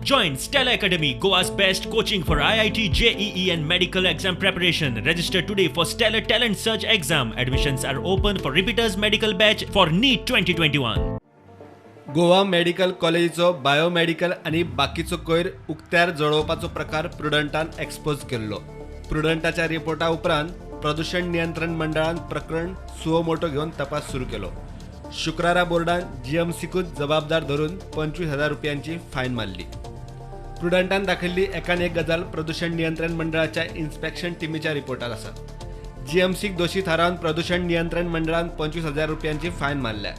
Join Stella Academy, Goa's best coaching for IIT, JEE and medical exam preparation. Register today for Stellar Talent Search exam. Admissions are open for repeaters medical batch for NEET 2021. Goa medical कॉलेजीचो biomedical आणि बाकीचो कोयर उक्त्यार जळोवपाचो प्रकार प्रुडंटान expose केल्लो. प्रुडंटाच्या रिपोर्टा उपरांत प्रदूषण नियंत्रण मंडळान प्रकरण सुओ मोटो घेवन तपास सुरू केलो. शुक्रारा बोर्डान जीएमसीकूच जबाबदार धरून 25,000 रुपयांची फायन मारली. प्रुडंटान दाखयल्ली एकान एक गजाल प्रदूषण नियंत्रण मंडळाच्या इन्स्पेक्शन टीमीच्या रिपोर्टात आसा. जीएमसीक दोशी थारावन प्रदूषण नियंत्रण मंडळान 25,000 रुपयांची फायन मारल्या.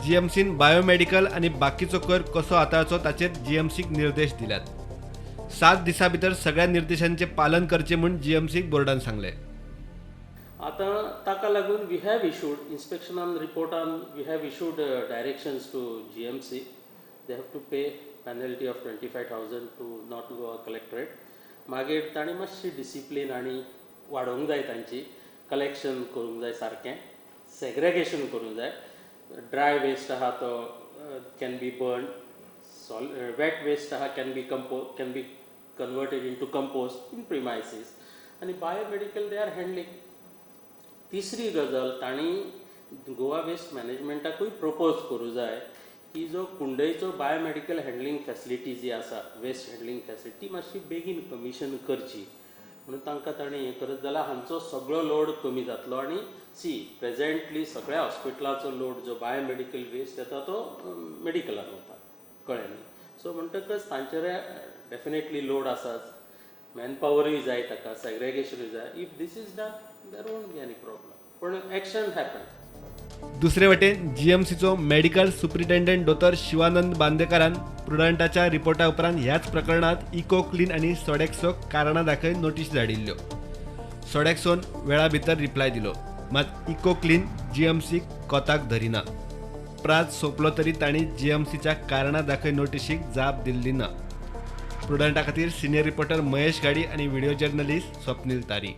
जीएमसीन बायोमेडिकल आणि बाकीचो कर कसो हाताळचो ताचेर जीएमसीक निर्देश दिल्यात. 7 दिसां भितर सगळ्या निर्देशांचे पालन करचे म्हूण जीएमसीक बोर्डान सांगले. आता ताका लागून वी हॅव इशूड इन्स्पेक्शनान रिपोर्टान we have issued directions to GMC. They have to pay penalty of 25,000 to North Goa collectorate. मागीर तांणी मातशी डिसिप्लीन आनी वाडोवंक जाय, तांची कलेक्शन करूंक जाय, सारकें सेग्रेगेशन करूंक जाय. ड्राय वेस्ट आहा तो can be burn, wet waste आहा can be converted into compost in premises. आनी बायोमेडिकल दे आर हँडलिंग. तिसरी गजाल तांणी गोवा वेस्ट मॅनेजमेंटाकूय प्रपोज करूं जाय की जो कुंडयचो बायोमेडिकल हँडलिंग फॅसिलिटी जी आसा, वेस्ट हँडलिंग फॅसिलिटी मातशी बेगीन कमिशन करची म्हणून तांकां तांणी हें करत जाल्यार हांचो सगळो लोड कमी जातलो. आनी प्रेझेंटली सगळ्या हॉस्पिटलाचो लोड जो बायोमेडिकल वेस्ट येता तो मेडिकलान वता, कळ्ळें न्ही. सो म्हणटकच तांचेर डेफिनेटली लोड आसाच, मॅनपावरूय जाय, ताका सेग्रेगेशनूय जाय. If this is done there won't be any problem, पण एक्शन हॅपन. दुसरे वटेन जीएमसीचो मेडिकल सुप्रिटेंडंट दोतोर शिवानंद बांदेकारान प्रुडंटाच्या रिपोर्टा उपरांत ह्याच प्रकरणात इको क्लीन आणि सोडेक्सो कारणां दाखय नोटीस धाडिल्ल्यो. सोडेक्सोन वेळा भितर रिप्लाय दिलो, मात इको क्लीन जीएमसीक कोताक धरिना. प्राज सोंपलो तरी तांणी जीएमसीच्या कारणां दाखय नोटीशीक जाप दिल्ली ना. प्रुडंटा खातीर सिनियर रिपोर्टर महेश गाडी आणि व्हिडिओ जर्नलिस्ट स्वप्नील तारी.